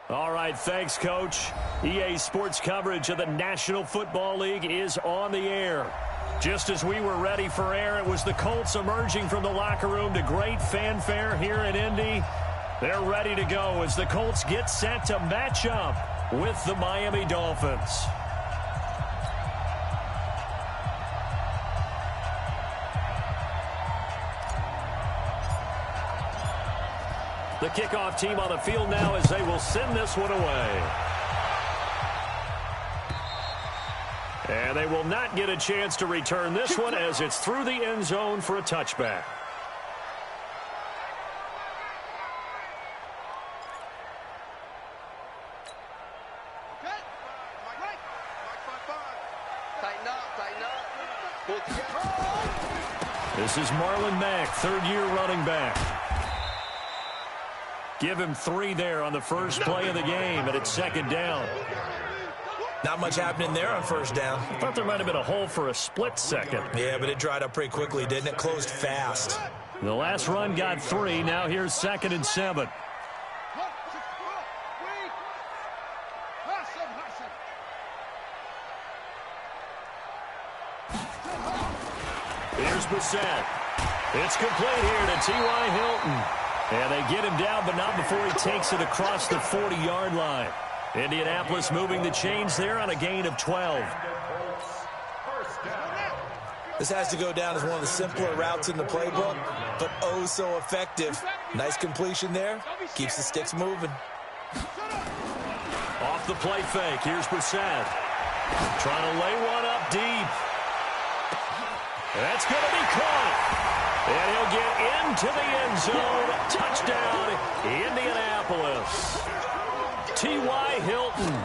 All right, thanks, Coach. EA Sports coverage of the National Football League is on the air. Just as we were ready for air, it was the Colts emerging from the locker room to great fanfare here in Indy. They're ready to go as the Colts get set to match up with the Miami Dolphins. The kickoff team on the field now as they will send this one away. And they will not get a chance to return this one as it's through the end zone for a touchback. This is Marlon Mack, third-year running back. Give him 3 there on the first play of the game, and it's second down. Not much happening there on first down. I thought there might have been a hole for a split second. Yeah, but it dried up pretty quickly, didn't it? Closed fast. The last run got 3. Now here's 2nd and 7. Here's Bissett. It's complete here to T.Y. Hilton. And they get him down, but not before he takes it across the 40-yard line. Indianapolis moving the chains there on a gain of 12. This has to go down as one of the simpler routes in the playbook, but oh so effective. Nice completion there. Keeps the sticks moving. Off the play fake. Here's Brissett. Trying to lay one up deep. That's going to be caught. And he'll get into the end zone. Touchdown, Indianapolis. T.Y. Hilton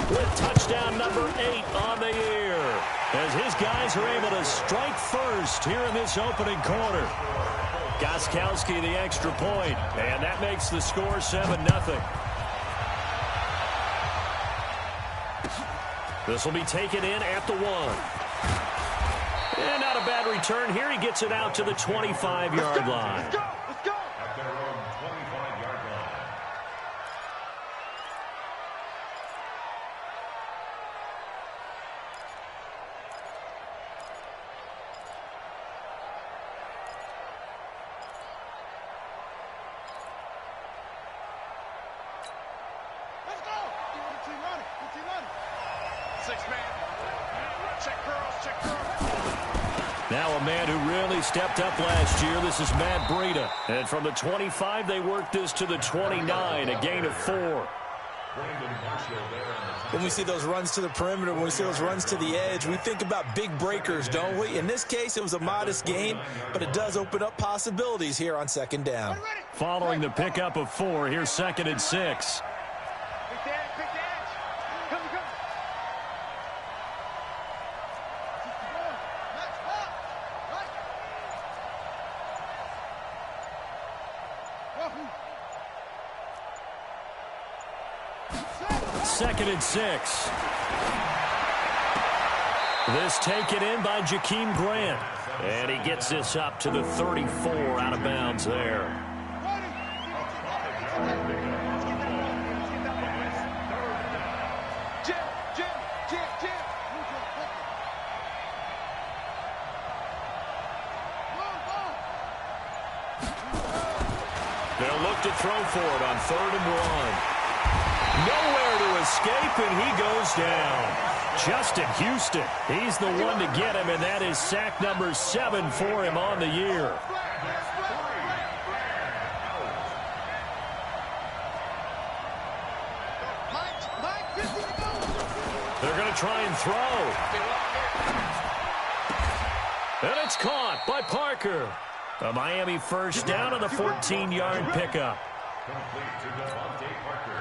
with touchdown number 8 on the year as his guys are able to strike first here in this opening quarter. Gostkowski the extra point, and that makes the score 7-0. This will be taken in at the 1. And not a bad return here. He gets it out to the 25-yard line. Let's go! Let's go! At their own 25-yard line. Let's go! Good team running. Good team running. 6-man. Check girls. Check girls. Now a man who really stepped up last year. This is Matt Breida. And from the 25, they worked this to the 29, a gain of 4. When we see those runs to the perimeter, when we see those runs to the edge, we think about big breakers, don't we? In this case, it was a modest gain, but it does open up possibilities here on second down. Following the pickup of 4, here's 2nd and 6. Big dash. Big dash. Come. Second and 6. This taken in by Jakeem Grant. And he gets this up to the 34 out of bounds there. Jim. They'll look to throw for it on 3rd and 1. Nowhere to escape, and he goes down. Justin Houston, he's the one to get him, and that is sack number 7 for him on the year. They're going to try and throw. And it's caught by Parker. A Miami first down on the 14-yard pickup. Complete to Devontae Parker.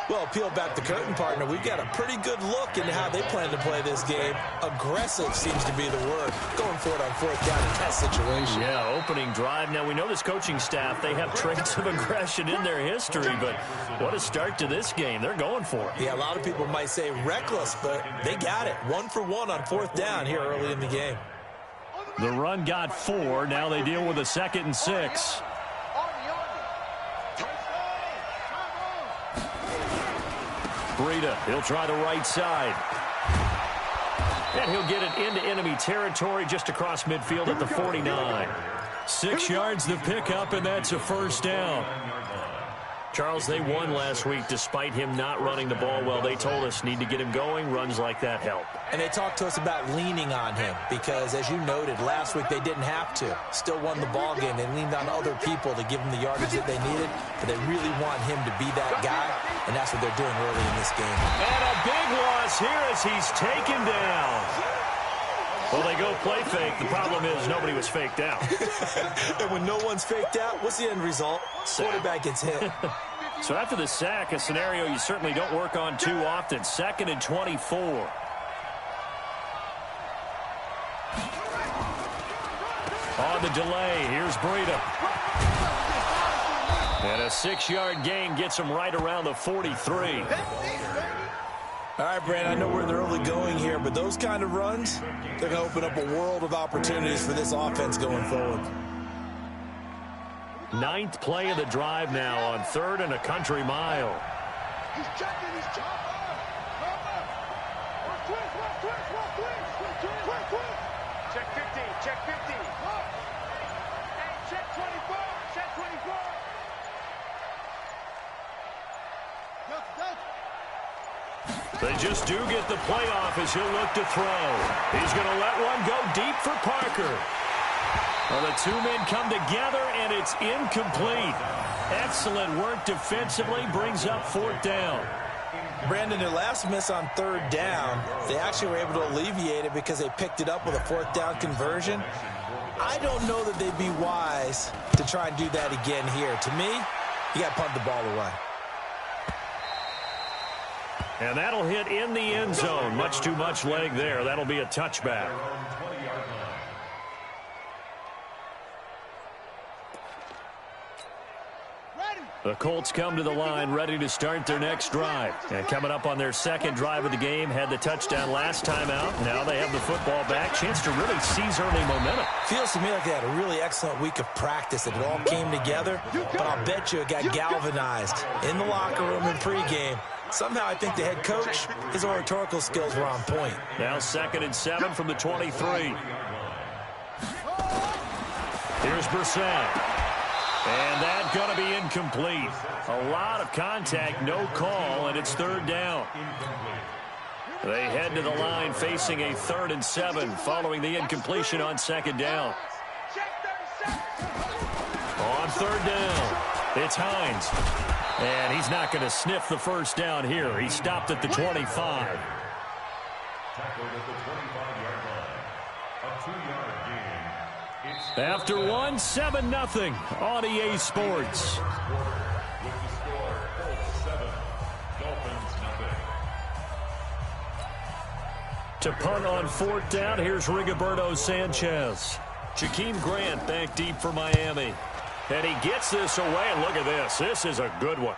Well, peel back the curtain, partner. We've got a pretty good look into how they plan to play this game. Aggressive seems to be the word. Going for it on fourth down in that situation. Yeah, opening drive. Now, we know this coaching staff, they have traits of aggression in their history, but what a start to this game. They're going for it. Yeah, a lot of people might say reckless, but they got it. 1 for 1 on fourth down here early in the game. The run got 4. Now they deal with a 2nd and 6. Breida, he'll try the right side. And he'll get it into enemy territory just across midfield at the 49. 6 yards the pickup, and that's a first down. Charles, they won last week despite him not running the ball well. They told us need to get him going. Runs like that help. And they talked to us about leaning on him because, as you noted, last week they didn't have to. Still won the ball game. They leaned on other people to give them the yardage that they needed, but they really want him to be that guy, and that's what they're doing early in this game. And a big loss here as he's taken down. Well, they go play fake. The problem is nobody was faked out. And when no one's faked out, what's the end result? Quarterback gets hit. So after the sack, a scenario you certainly don't work on too often. 2nd and 24. On the delay, here's Breida. And a 6-yard gain gets him right around the 43. All right, Brandon, I know we're in the early going here, but those kind of runs, they're going to open up a world of opportunities for this offense going forward. 9th play of the drive now on 3rd and a country mile. He's checking, he's chopping. Check 50, check 50. Check 24, check 24. They just do get the playoff as he'll look to throw. He's going to let one go deep for Parker. Well, the two men come together, and it's incomplete. Excellent work defensively, brings up 4th down. Brandon, their last miss on 3rd down, they actually were able to alleviate it because they picked it up with a 4th down conversion. I don't know that they'd be wise to try and do that again here. To me, you got to punt the ball away. And that'll hit in the end zone. Much too much leg there. That'll be a touchback. The Colts come to the line ready to start their next drive. And coming up on their 2nd drive of the game, had the touchdown last time out. Now they have the football back. Chance to really seize early momentum. Feels to me like they had a really excellent week of practice. It all came together, but I'll bet you it got galvanized in the locker room in pregame. Somehow I think the head coach, his oratorical skills were on point. Now 2nd and 7 from the 23. Here's Brissett. And that's going to be incomplete. A lot of contact, no call, and it's 3rd down. They head to the line facing a 3rd and 7 following the incompletion on 2nd down. On 3rd down, it's Hines. And he's not going to sniff the first down here. He stopped at the 25. Tackled at the 25-yard line. A 2-yard gain. After 7-0 on EA Sports. With the score, Colts 7, Dolphins 0. To punt on 4th down, here's Rigoberto Sanchez. Jakeem Grant back deep for Miami. And he gets this away, and look at this. This is a good one.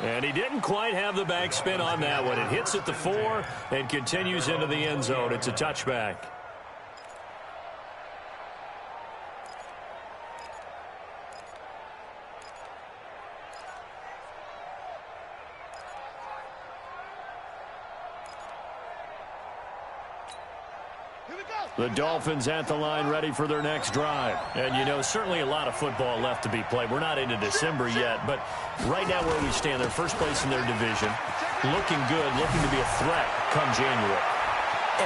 And he didn't quite have the backspin on that one. It hits at the 4 and continues into the end zone. It's a touchback. The Dolphins at the line ready for their next drive. And, you know, certainly a lot of football left to be played. We're not into December yet, but right now where we stand, they're first place in their division. Looking good, looking to be a threat come January.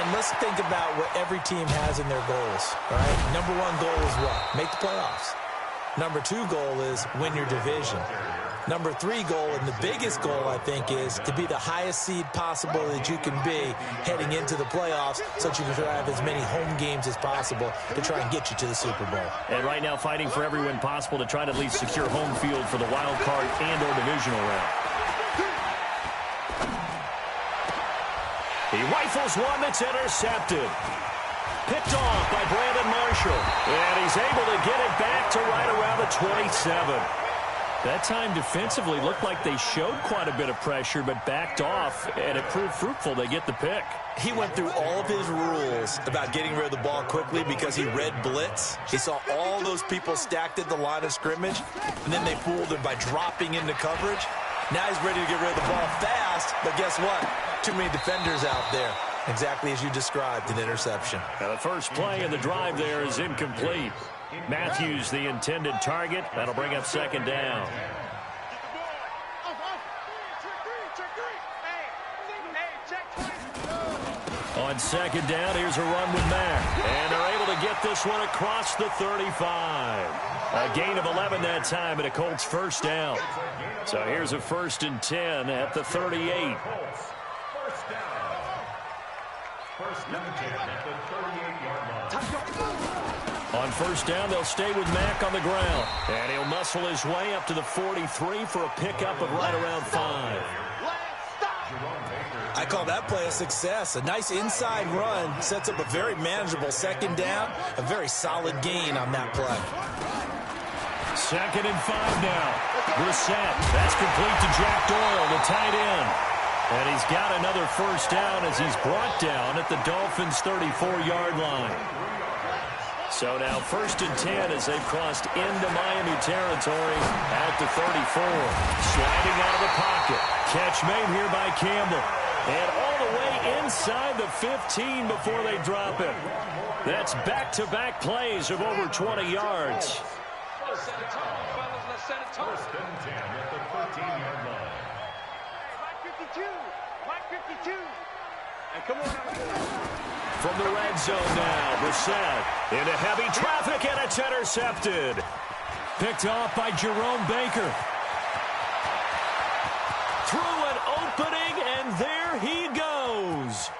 And let's think about what every team has in their goals, all right? Number 1 goal is what? Make the playoffs. Number 2 goal is win your division. Number 3 goal, and the biggest goal, I think, is to be the highest seed possible that you can be heading into the playoffs so that you can have as many home games as possible to try and get you to the Super Bowl. And right now fighting for every win possible to try to at least secure home field for the wild card and or divisional round. He rifles one that's intercepted. Picked off by Brandon Marshall. And he's able to get it back to right around the 27. That time defensively looked like they showed quite a bit of pressure but backed off, and it proved fruitful. They get the pick. He went through all of his rules about getting rid of the ball quickly because he read blitz. He saw all those people stacked at the line of scrimmage, and then they fooled him by dropping into coverage. Now he's ready to get rid of the ball fast, but guess what? Too many defenders out there. Exactly as you described, an interception. Now the first play in the drive there is incomplete. Matthews, the intended target. That'll bring up second down. On second down, here's a run with Mack. And they're able to get this one across the 35. A gain of 11 that time, and a Colts first down. So here's a 1st and 10 at the 38. First and 10 at the 38-yard line. On first down, they'll stay with Mack on the ground. And he'll muscle his way up to the 43 for a pickup of right around 5. I call that play a success. A nice inside run sets up a very manageable second down. A very solid gain on that play. 2nd and 5 now. Brissett. That's complete to Jack Doyle, the tight end. And he's got another first down as he's brought down at the Dolphins' 34-yard line. So now 1st and 10 as they've crossed into Miami territory at the 34. Sliding out of the pocket. Catch made here by Campbell. And all the way inside the 15 before they drop it. That's back-to-back plays of over 20 yards. 1st and 10 at the 13-yard line. Mike 52. And come on. From the red zone now, Brissett into heavy traffic, and it's intercepted. Picked off by Jerome Baker. Through an opening, and there he goes.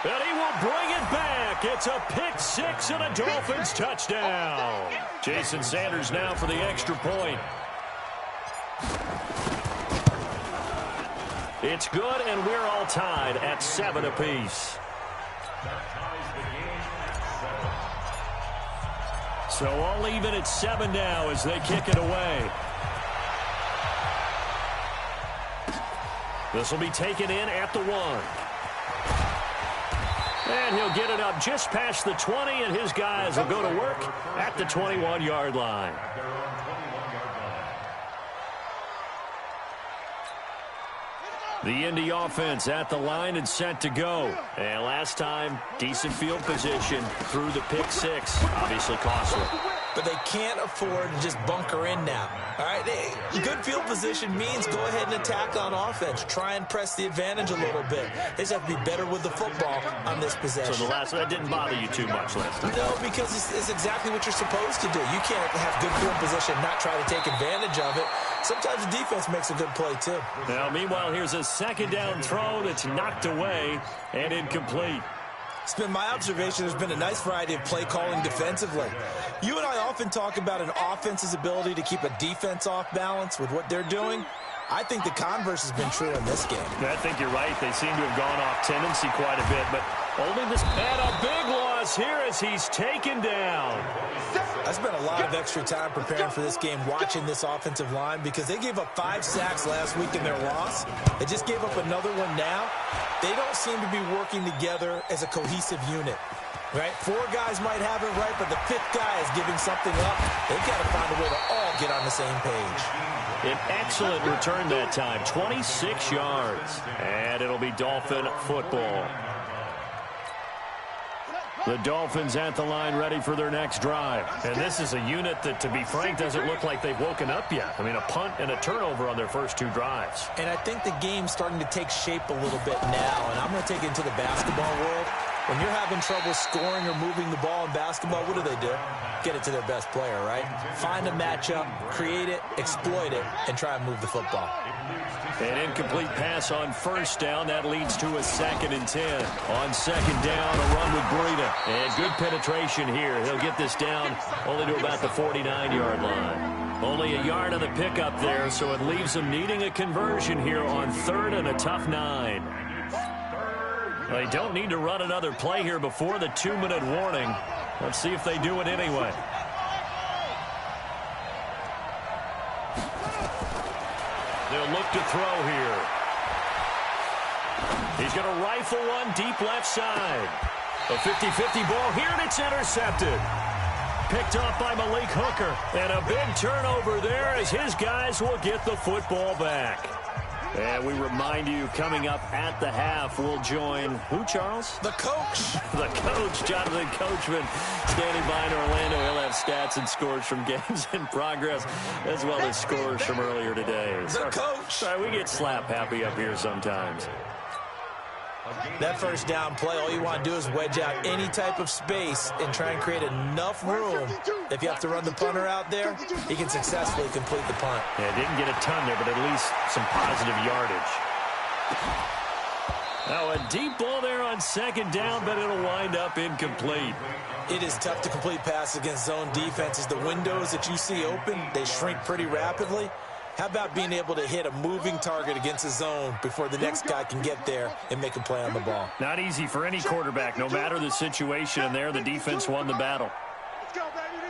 And he will bring it back. It's a pick 6 and a Dolphins touchdown. Jason Sanders now for the extra point. It's good, and we're all tied at 7 apiece. So all even at 7 now as they kick it away. This will be taken in at the 1. And he'll get it up just past the 20, and his guys will go to work at the 21-yard line. The Indy offense at the line and set to go. And last time, decent field position through the pick 6. Obviously costly. But they can't afford to just bunker in now. All right, good field position means go ahead and attack on offense. Try and press the advantage a little bit. They just have to be better with the football on this possession. So the last one, that didn't bother you too much last time? No, because it's exactly what you're supposed to do. You can't have good field position and not try to take advantage of it. Sometimes the defense makes a good play, too. Now, meanwhile, here's a second down throw that's knocked away and incomplete. It's been my observation there's been a nice variety of play calling defensively. You and I often talk about an offense's ability to keep a defense off balance with what they're doing. I think the converse has been true in this game. I think you're right. They seem to have gone off tendency quite a bit, but only this. And a big loss here as he's taken down. I spent a lot of extra time preparing for this game watching this offensive line because they gave up 5 sacks last week in their loss. They just gave up another one now. They don't seem to be working together as a cohesive unit. Right? 4 guys might have it right, but the 5th guy is giving something up. They've got to find a way to all get on the same page. An excellent return that time, 26 yards. And it'll be Dolphin football. The Dolphins at the line ready for their next drive. And this is a unit that, to be frank, doesn't look like they've woken up yet. I mean, a punt and a turnover on their first 2 drives. And I think the game's starting to take shape a little bit now. And I'm going to take it into the basketball world. When you're having trouble scoring or moving the ball in basketball, what do? Get it to their best player, right? Find a matchup, create it, exploit it, and try and move the football. An incomplete pass on first down. That leads to a 2nd and 10. On second down, a run with Breida. And good penetration here. He'll get this down only to about the 49-yard line. Only a yard on the pickup there, so it leaves them needing a conversion here on 3rd and a tough 9. They don't need to run another play here before the 2-minute warning. Let's see if they do it anyway. They'll look to throw here. He's going to rifle one deep left side. A 50-50 ball here, and it's intercepted. Picked off by Malik Hooker. And a big turnover there as his guys will get the football back. And we remind you, coming up at the half, we'll join who, Charles? The coach. The coach, Jonathan Coachman, standing by in Orlando. He'll have stats and scores from games in progress, as well as scores from earlier today. The coach. Sorry, we get slap happy up here sometimes. That first down play, all you want to do is wedge out any type of space and try and create enough room. If you have to run the punter out there, he can successfully complete the punt. Yeah, didn't get a ton there, but at least some positive yardage. Now a deep ball there on second down, but it'll wind up incomplete. It is tough to complete passes against zone defenses. The windows that you see open, they shrink pretty rapidly. How about being able to hit a moving target against a zone before the next guy can get there and make a play on the ball? Not easy for any quarterback, no matter the situation, and there the defense won the battle. Let's go, baby.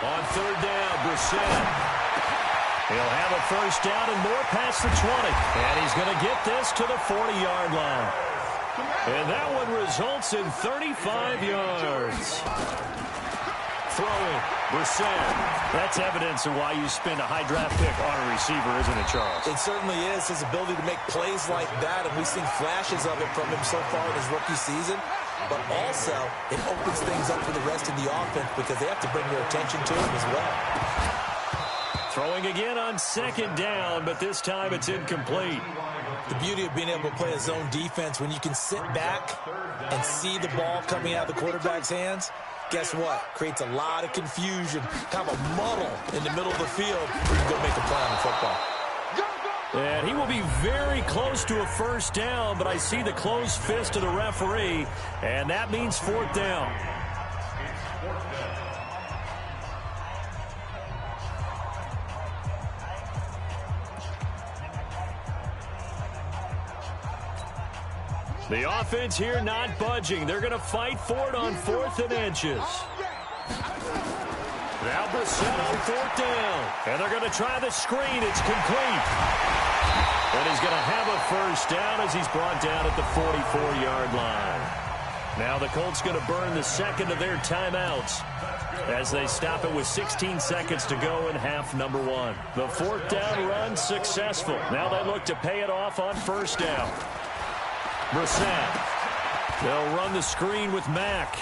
On third down, Brissett. He'll have a first down and more past the 20. And he's going to get this to the 40-yard line. And that one results in 35 yards. Throwing, Brissett. That's evidence of why you spend a high draft pick on a receiver, isn't it, Charles? It certainly is. His ability to make plays like that, and we've seen flashes of it from him so far in his rookie season. But also, it opens things up for the rest of the offense because they have to bring their attention to him as well. Throwing again on second down, but this time it's incomplete. The beauty of being able to play a zone defense when you can sit back and see the ball coming out of the quarterback's hands, guess what? Creates a lot of confusion, kind of a muddle in the middle of the field where you can go make a play on the football. And he will be very close to a first down, but I see the closed fist of the referee, and that means fourth down. The offense here not budging. They're going to fight for it on 4th and inches. Now Brissett on fourth down. And they're going to try the screen. It's complete. And he's going to have a first down as he's brought down at the 44-yard line. Now the Colts going to burn the second of their timeouts as they stop it with 16 seconds to go in half number 1. The fourth down run successful. Now they look to pay it off on first down. Brissett. They'll run the screen with Mack.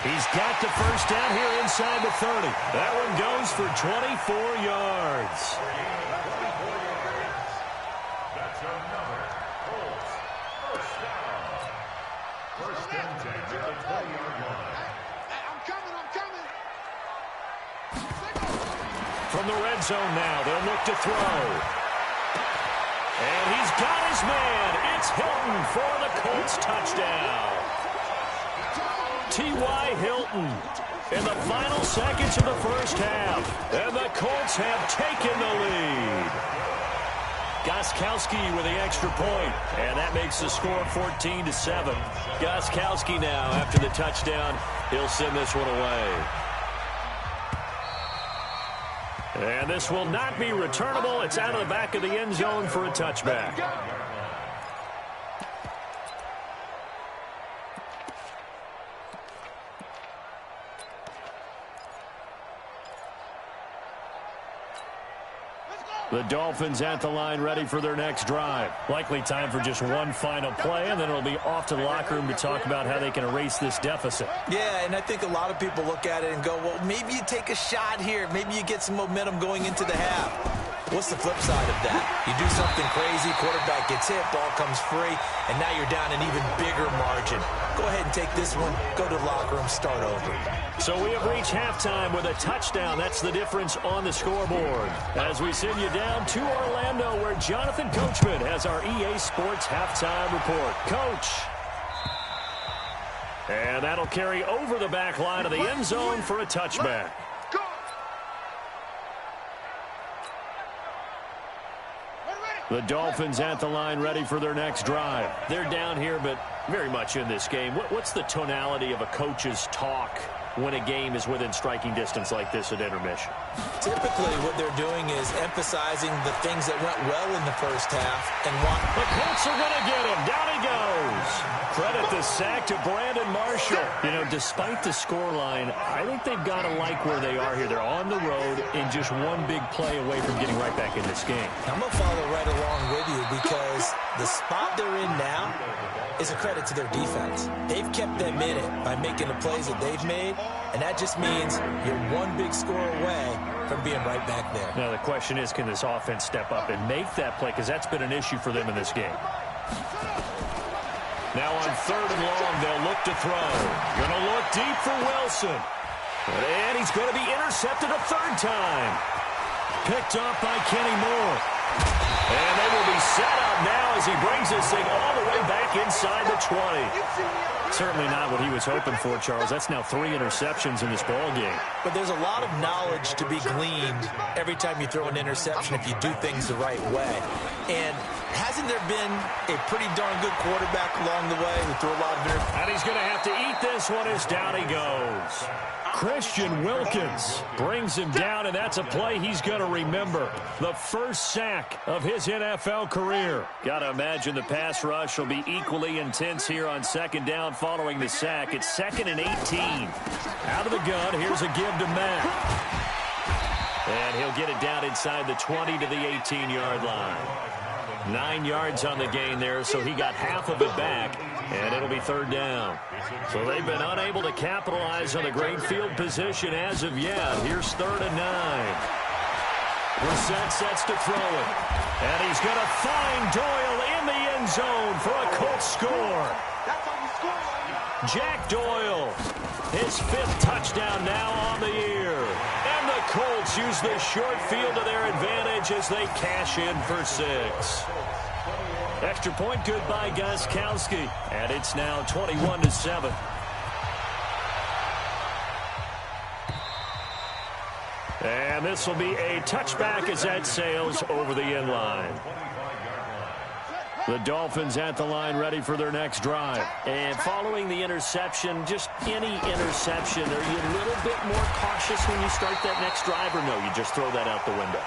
He's got the first down here inside the 30. That one goes for 24 yards. That's another Colts first down. First and 10 at the 20-yard line. I'm coming. From the red zone now, they'll look to throw. And he's got his man. It's Hilton for the Colts touchdown. T.Y. Hilton in the final seconds of the first half. And the Colts have taken the lead. Gostkowski with the extra point, and that makes the score 14-7. Gostkowski now, after the touchdown, he'll send this one away. And this will not be returnable. It's out of the back of the end zone for a touchback. The Dolphins at the line ready for their next drive. Likely time for just one final play, and then it'll be off to the locker room to talk about how they can erase this deficit. Yeah, and I think a lot of people look at it and go, well, maybe you take a shot here. Maybe you get some momentum going into the half. What's the flip side of that? You do something crazy, quarterback gets hit, ball comes free, and now you're down an even bigger margin. Go ahead and take this one, go to the locker room, start over. So we have reached halftime with a touchdown. That's the difference on the scoreboard. As we send you down to Orlando, where Jonathan Coachman has our EA Sports halftime report. Coach. And that'll carry over the back line of the end zone for a touchback. The Dolphins at the line ready for their next drive. They're down here, but very much in this game. What's the tonality of a coach's talk when a game is within striking distance like this at intermission? Typically, what they're doing is emphasizing the things that went well in the first half and want... The Colts are going to get him. Down he goes. Credit the sack to Brandon Marshall. You know, despite the scoreline, I think they've got to like where they are here. They're on the road and just one big play away from getting right back in this game. I'm going to follow right along with you because the spot they're in now is a credit to their defense. They've kept them in it by making the plays that they've made, and that just means you're one big score away from being right back there. Now, the question is, can this offense step up and make that play? Because that's been an issue for them in this game. Now on 3rd and long, they'll look to throw. Going to look deep for Wilson. And he's going to be intercepted a 3rd time. Picked off by Kenny Moore. And they will be set up now as he brings this thing all the way back inside the 20. Certainly not what he was hoping for, Charles. That's now 3 interceptions in this ball game. But there's a lot of knowledge to be gleaned every time you throw an interception if you do things the right way. And hasn't there been a pretty darn good quarterback along the way who threw a lot of interceptions? And he's going to have to eat this one as down he goes. Christian Wilkins brings him down, and that's a play he's going to remember. The first sack of his NFL career. Got to imagine the pass rush will be equally intense here on 2nd down following the sack. It's 2nd and 18. Out of the gun, here's a give to Matt. And he'll get it down inside the 20 to the 18-yard line. 9 yards on the gain there, so he got half of it back, and it'll be 3rd down. So they've been unable to capitalize on a great field position as of yet. Here's 3rd and 9. Brissett sets to throw it, and he's going to find Doyle in the end zone for a Colts score. Jack Doyle, his 5th touchdown now on the year. And the Colts use the short field to their advantage as they cash in for 6. Extra point good by Gostkowski. And it's now 21-7. And this will be a touchback as that sails over the end line. The Dolphins at the line ready for their next drive. And following the interception, just any interception, are you a little bit more cautious when you start that next drive, or no, you just throw that out the window?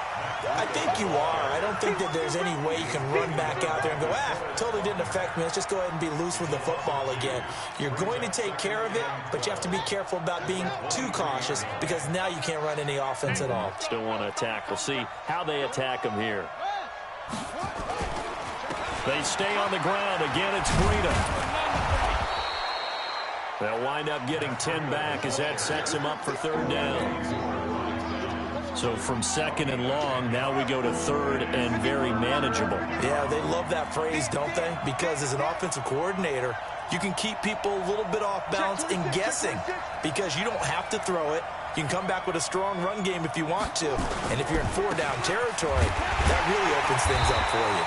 I think you are. I don't think that there's any way you can run back out there and go, totally didn't affect me. Let's just go ahead and be loose with the football again. You're going to take care of it, but you have to be careful about being too cautious because now you can't run any offense at all. Still want to attack. We'll see how they attack them here. They stay on the ground. Again, it's Breida. They'll wind up getting 10 back as that sets him up for 3rd down. So from 2nd and long, now we go to 3rd and very manageable. Yeah, they love that phrase, don't they? Because as an offensive coordinator, you can keep people a little bit off balance and guessing because you don't have to throw it. You can come back with a strong run game if you want to. And if you're in 4-down territory, that really opens things up for you.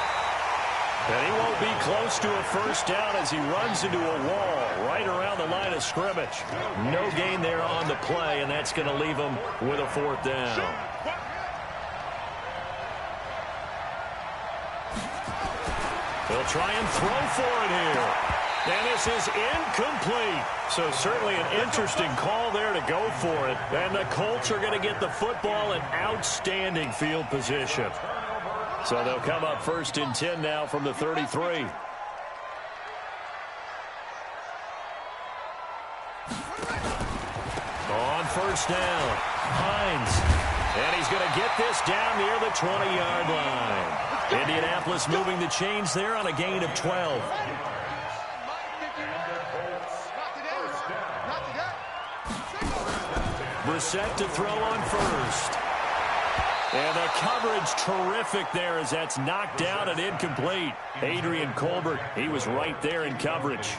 And he won't be close to a 1st down as he runs into a wall right around the line of scrimmage. No gain there on the play, and that's going to leave him with a 4th down. They'll try and throw for it here. And this is incomplete. So certainly an interesting call there to go for it. And the Colts are going to get the football in outstanding field position. So they'll come up 1st and 10 now from the 33. On 1st down, Hines. And he's going to get this down near the 20-yard line. Indianapolis moving the chains there on a gain of 12. Brissett to throw on 1st. And the coverage terrific there as that's knocked down and incomplete. Adrian Colbert, he was right there in coverage.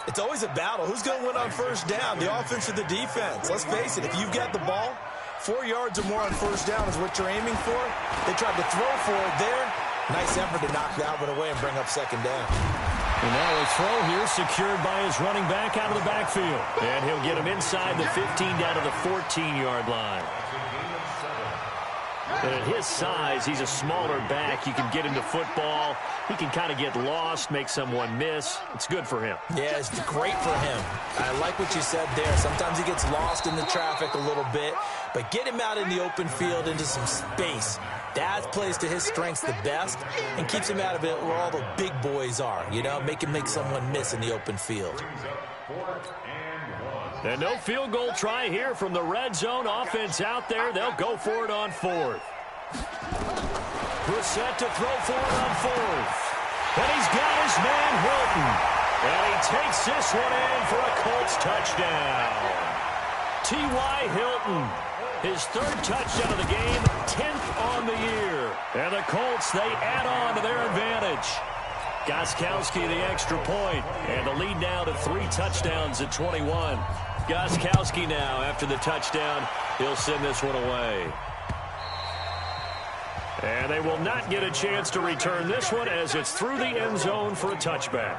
It's always a battle. Who's going to win on first down, the offense or the defense? Let's face it, if you've got the ball, 4 yards or more on first down is what you're aiming for. They tried to throw for it there. Nice effort to knock that one away and bring up second down. And now a throw here secured by his running back out of the backfield. And he'll get him inside the 15 down to the 14-yard line. And at his size, he's a smaller back. You can get into football. He can kind of get lost, make someone miss. It's good for him. Yeah, it's great for him. I like what you said there. Sometimes he gets lost in the traffic a little bit, but get him out in the open field into some space. That plays to his strengths the best and keeps him out of it where all the big boys are, you know, make him make someone miss in the open field. And no field goal try here from the red zone offense out there. They'll go for it on fourth. Brissett to throw for it on fourth. And he's got his man Hilton. And he takes this one in for a Colts touchdown. T.Y. Hilton, his third touchdown of the game, 10th on the year. And the Colts, they add on to their advantage. Gostkowski the extra point, and the lead now to 3 touchdowns at 21. Gostkowski now, after the touchdown, he'll send this one away. And they will not get a chance to return this one as it's through the end zone for a touchback.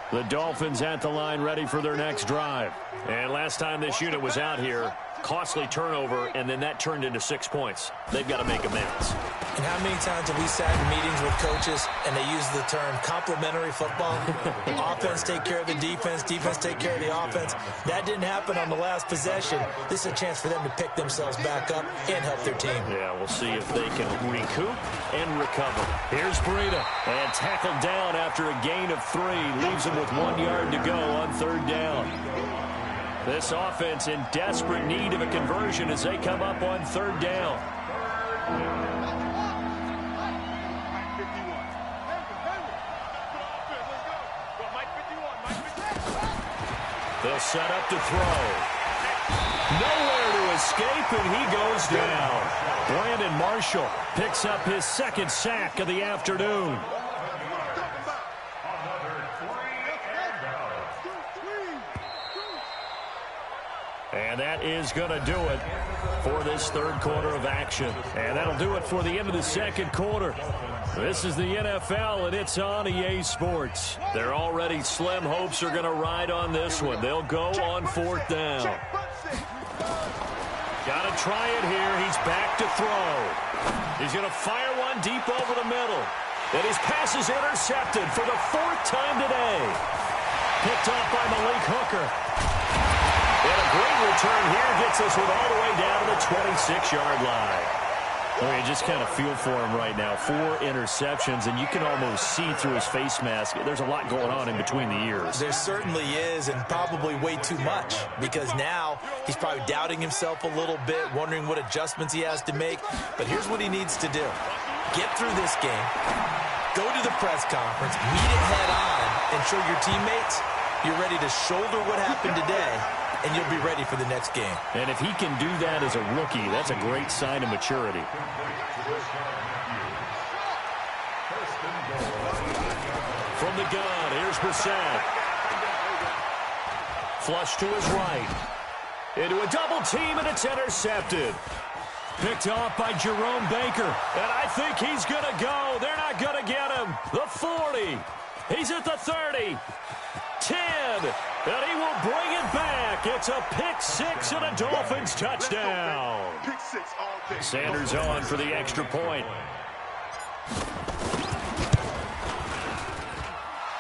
The Dolphins at the line ready for their next drive. And last time this unit was out here, costly turnover, and then that turned into 6 points. They've got to make amends. And how many times have we sat in meetings with coaches and they use the term complementary football? Offense take care of the defense, defense take care of the offense. That didn't happen on the last possession. This is a chance for them to pick themselves back up and help their team. Yeah, we'll see if they can recoup and recover. Here's Breida, and tackled down after a gain of 3. Leaves him with 1 yard to go on third down. This offense in desperate need of a conversion as they come up on third down. They'll set up to throw. Nowhere to escape, and he goes down. Brandon Marshall picks up his second sack of the afternoon. And that is going to do it for this third quarter of action. And that'll do it for the end of the second quarter. This is the NFL, and it's on EA Sports. Their already slim hopes are going to ride on this one. They'll go on fourth down. Got to try it here. He's back to throw. He's going to fire one deep over the middle. And his pass is intercepted for the 4th time today. Picked off by Malik Hooker. And a great return here gets us all the way down to the 26-yard line. Well, you just kind of feel for him right now. 4 interceptions, and you can almost see through his face mask. There's a lot going on in between the ears. There certainly is, and probably way too much, because now he's probably doubting himself a little bit, wondering what adjustments he has to make. But here's what he needs to do. Get through this game, go to the press conference, meet it head on, and show your teammates you're ready to shoulder what happened today, and you'll be ready for the next game. And if he can do that as a rookie, that's a great sign of maturity. From the gun, here's Brissett. Flush to his right. Into a double team, and it's intercepted. Picked off by Jerome Baker. And I think he's going to go. They're not going to get him. The 40. He's at the 30. 10, and he will bring it back. It's a pick-6 and a Dolphins touchdown. Sanders on for the extra point.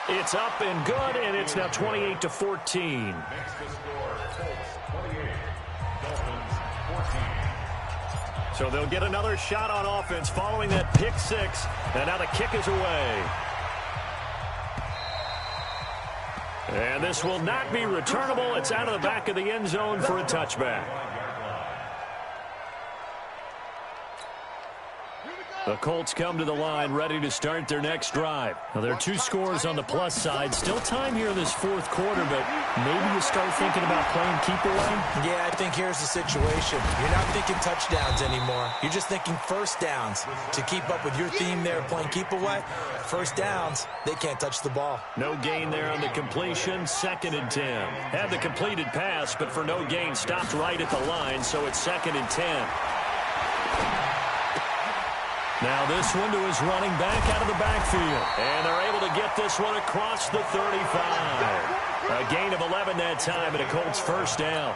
It's up and good, and it's now 28-14. So they'll get another shot on offense following that pick-6, and now the kick is away. And this will not be returnable. It's out of the back of the end zone for a touchback. Here we go. The Colts come to the line ready to start their next drive. Now, there are 2 scores on the plus side. Still time here in this 4th quarter, but maybe you start thinking about playing keep away? Yeah, I think here's the situation. You're not thinking touchdowns anymore. You're just thinking first downs. To keep up with your theme there, playing keep away, first downs, they can't touch the ball. No gain there on the completion. 2nd and 10. Had the completed pass, but for no gain, stopped right at the line, so it's 2nd and 10. Now this one to his running back out of the backfield. And they're able to get this one across the 35. A gain of 11 that time and a Colts first down.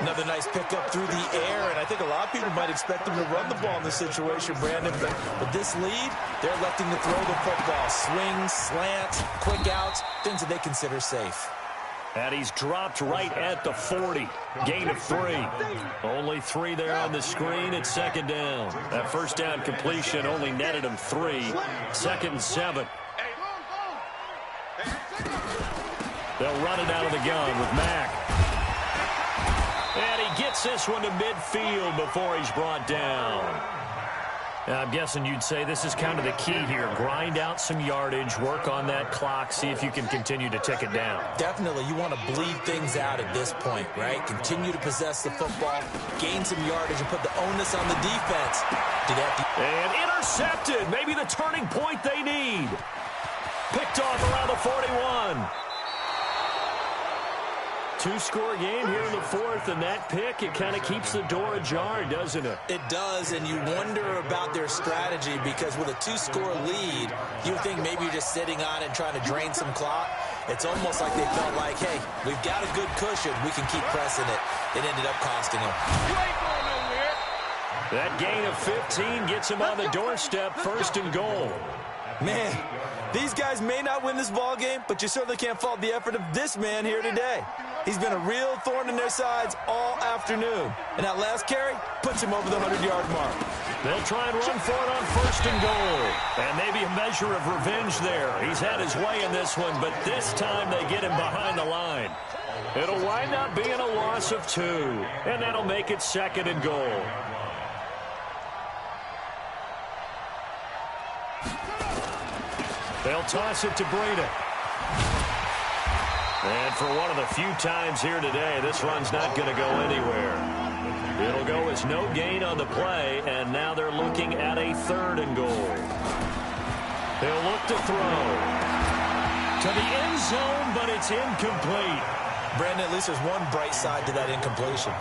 Another nice pickup through the air, and I think a lot of people might expect them to run the ball in this situation, Brandon. But with this lead, they're electing to throw the football. Swings, slants, quick outs, things that they consider safe. And he's dropped right at the 40. Gain of 3. Only 3 there on the screen at 2nd down. That first down completion only netted him 3. 2nd and 7. They'll run it out of the gun with Mack. And he gets this one to midfield before he's brought down. I'm guessing you'd say this is kind of the key here. Grind out some yardage, work on that clock, see if you can continue to tick it down. Definitely. You want to bleed things out at this point, right? Continue to possess the football, gain some yardage, and put the onus on the defense. And intercepted. Maybe the turning point they need. Picked off around the 41. 2-score game here in the 4th, and that pick, it kind of keeps the door ajar, doesn't it? It does, and you wonder about their strategy because with a 2-score lead, you think maybe you're just sitting on it and trying to drain some clock. It's almost like they felt like, hey, we've got a good cushion. We can keep pressing it. It ended up costing them. That gain of 15 gets him on the doorstep, 1st and goal. Man, these guys may not win this ball game, but you certainly can't fault the effort of this man here today. He's been a real thorn in their sides all afternoon. And that last carry puts him over the 100-yard mark. They'll try and run for it on 1st and goal. And maybe a measure of revenge there. He's had his way in this one, but this time they get him behind the line. It'll wind up being a loss of 2. And that'll make it 2nd and goal. They'll toss it to Breida. And for one of the few times here today, this run's not going to go anywhere. It'll go as no gain on the play, and now they're looking at a 3rd and goal. They'll look to throw. To the end zone, but it's incomplete. Brandon, at least there's one bright side to that incompletion.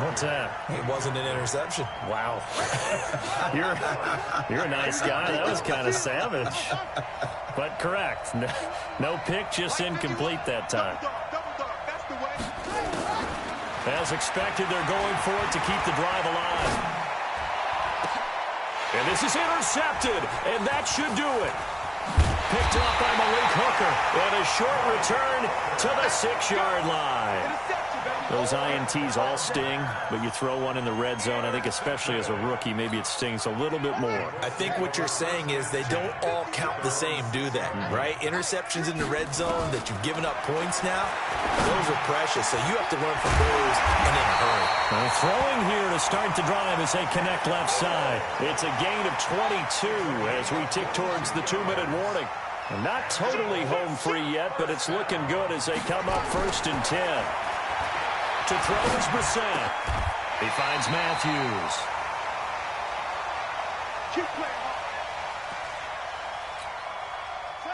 What's that? It wasn't an interception. Wow. You're a nice guy. That was kind of savage. But correct. No pick, just incomplete that time. As expected, they're going for it to keep the drive alive. And this is intercepted, and that should do it. Picked up by Malik Hooker, and a short return to the 6-yard line. Those INTs all sting, but you throw one in the red zone, I think especially as a rookie, maybe it stings a little bit more. I think what you're saying is they don't all count the same, do they? Right? Interceptions in the red zone that you've given up points now, those are precious, so you have to learn from those and in a hurry. Well, throwing here to start the drive as they connect left side. It's a gain of 22 as we tick towards the 2-minute warning. Not totally home free yet, but it's looking good as they come up 1st and 10. To throw is Brissett. He finds Matthews.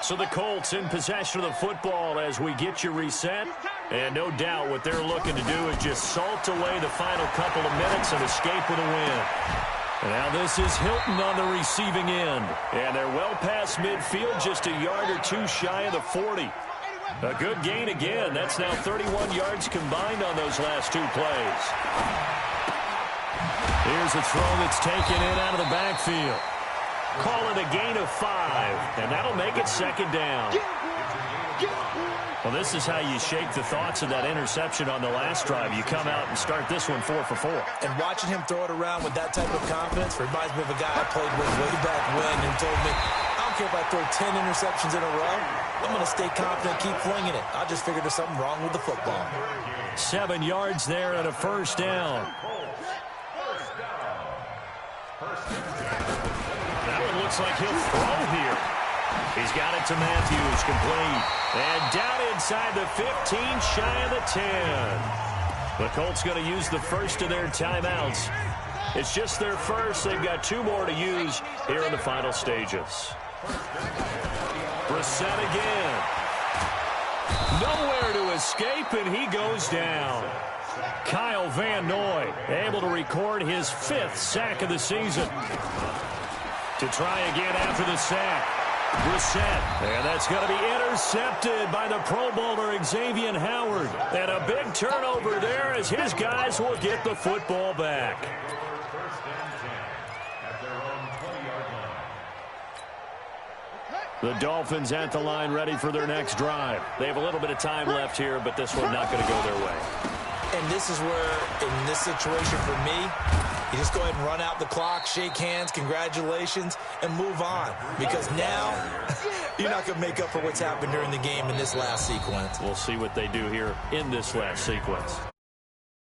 So the Colts in possession of the football as we get you reset. And no doubt what they're looking to do is just salt away the final couple of minutes and escape with a win. And now this is Hilton on the receiving end. And they're well past midfield, just a yard or 2 shy of the 40. A good gain again. That's now 31 yards combined on those last 2 plays. Here's a throw that's taken in out of the backfield. Call it a gain of 5, and that'll make it 2nd down. Well, this is how you shake the thoughts of that interception on the last drive. You come out and start this one 4 for 4. And watching him throw it around with that type of confidence reminds me of a guy I played with way back when who told me, I don't care if I throw 10 interceptions in a row. I'm going to stay confident, keep flinging it. I just figured there's something wrong with the football. 7 yards there and a 1st down. That one looks like he'll throw here. He's got it to Matthews, complete. And down inside the 15, shy of the 10. The Colts going to use the first of their timeouts. It's just their first. They've got 2 more to use here in the final stages. Brissett again. Nowhere to escape, and he goes down. Kyle Van Noy able to record his 5th sack of the season. To try again after the sack. Brissett, and that's going to be intercepted by the Pro Bowler Xavier Howard. And a big turnover there as his guys will get the football back. First and 10 at their own 20-yard line. The Dolphins at the line ready for their next drive. They have a little bit of time left here, but this one not going to go their way. And this is where, in this situation for me, you just go ahead and run out the clock, shake hands, congratulations, and move on. Because now, you're not going to make up for what's happened during the game in this last sequence. We'll see what they do here in this last sequence.